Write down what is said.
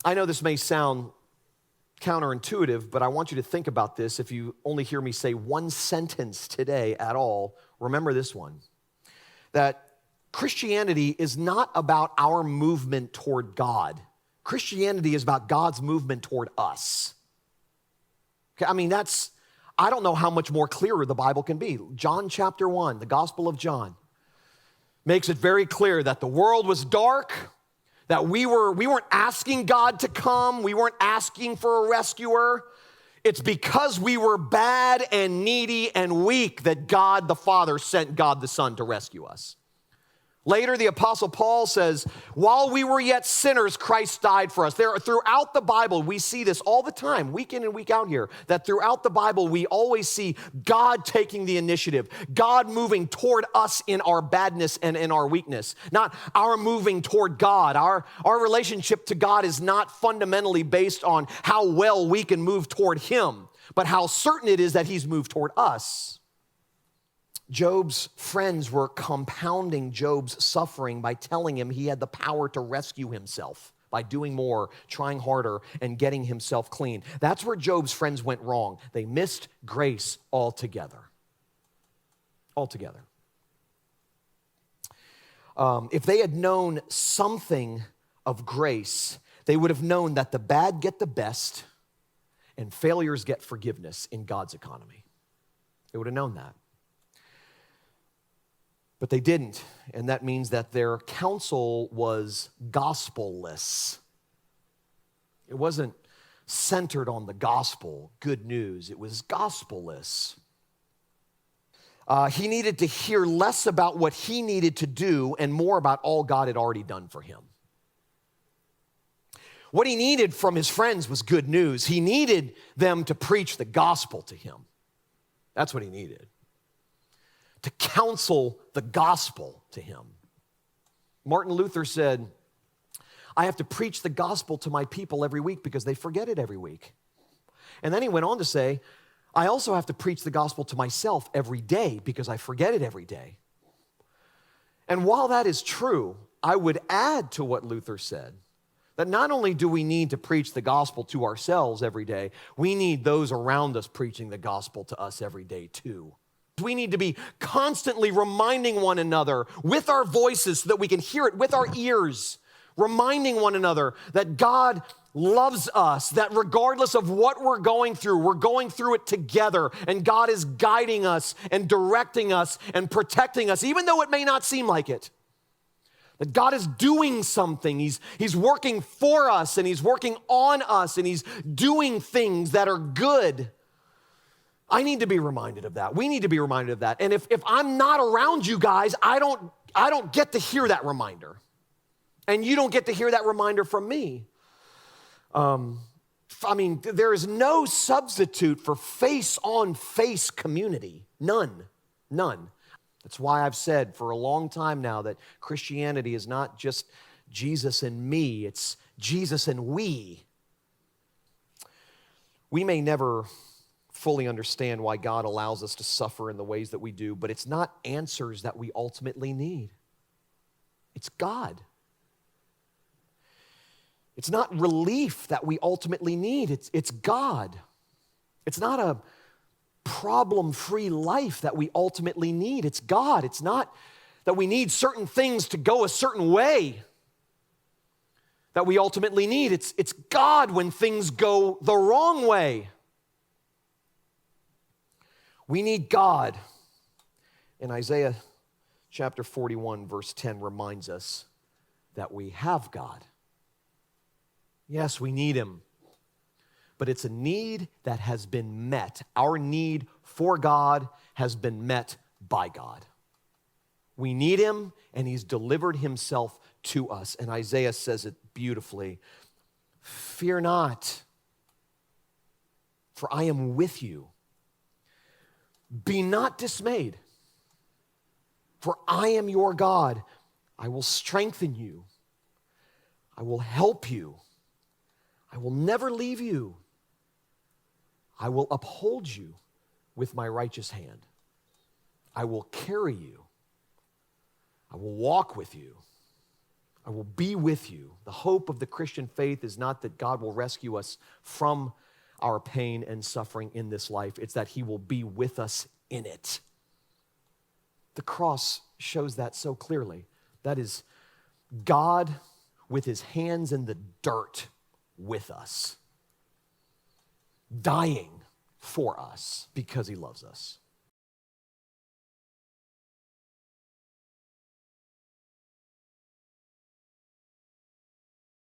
I know this may sound counterintuitive, but I want you to think about this. If you only hear me say one sentence today at all, remember this one, that Christianity is not about our movement toward God. Christianity is about God's movement toward us. Okay, I mean, I don't know how much more clearer the Bible can be. John chapter 1, the Gospel of John, makes it very clear that the world was dark, that we weren't asking God to come, we weren't asking for a rescuer. It's because we were bad and needy and weak that God the Father sent God the Son to rescue us. Later, the Apostle Paul says, while we were yet sinners, Christ died for us. Throughout the Bible, we see this all the time, week in and week out here, that throughout the Bible, we always see God taking the initiative, God moving toward us in our badness and in our weakness, not our moving toward God. Our relationship to God is not fundamentally based on how well we can move toward Him, but how certain it is that He's moved toward us. Job's friends were compounding Job's suffering by telling him he had the power to rescue himself by doing more, trying harder, and getting himself clean. That's where Job's friends went wrong. They missed grace altogether. Altogether. If they had known something of grace, they would have known that the bad get the best and failures get forgiveness in God's economy. They would have known that. But they didn't, and that means that their counsel was gospel-less. It wasn't centered on the gospel, good news. It was gospel-less. He needed to hear less about what he needed to do and more about all God had already done for him. What he needed from his friends was good news. He needed them to preach the gospel to him. That's what he needed. To counsel the gospel to him. Martin Luther said, I have to preach the gospel to my people every week because they forget it every week. And then he went on to say, I also have to preach the gospel to myself every day because I forget it every day. And while that is true, I would add to what Luther said, that not only do we need to preach the gospel to ourselves every day, we need those around us preaching the gospel to us every day too. We need to be constantly reminding one another with our voices so that we can hear it with our ears, reminding one another that God loves us, that regardless of what we're going through it together, and God is guiding us and directing us and protecting us, even though it may not seem like it. That God is doing something. He's working for us, and He's working on us, and He's doing things that are good. I need to be reminded of that. We need to be reminded of that. And if I'm not around you guys, I don't get to hear that reminder. And you don't get to hear that reminder from me. There is no substitute for face-on-face community. None. That's why I've said for a long time now that Christianity is not just Jesus and me, it's Jesus and we. We may never fully understand why God allows us to suffer in the ways that we do, but it's not answers that we ultimately need. It's God. It's not relief that we ultimately need. It's God. It's not a problem-free life that we ultimately need. It's God. It's not that we need certain things to go a certain way that we ultimately need. It's God when things go the wrong way. We need God. And Isaiah chapter 41, verse 10 reminds us that we have God. Yes, we need Him, but it's a need that has been met. Our need for God has been met by God. We need Him, and He's delivered Himself to us. And Isaiah says it beautifully. Fear not, for I am with you. Be not dismayed, for I am your God. I will strengthen you. I will help you. I will never leave you. I will uphold you with my righteous hand. I will carry you. I will walk with you. I will be with you. The hope of the Christian faith is not that God will rescue us from our pain and suffering in this life. It's that he will be with us in it. The cross shows that so clearly. That is God with his hands in the dirt with us, dying for us because he loves us.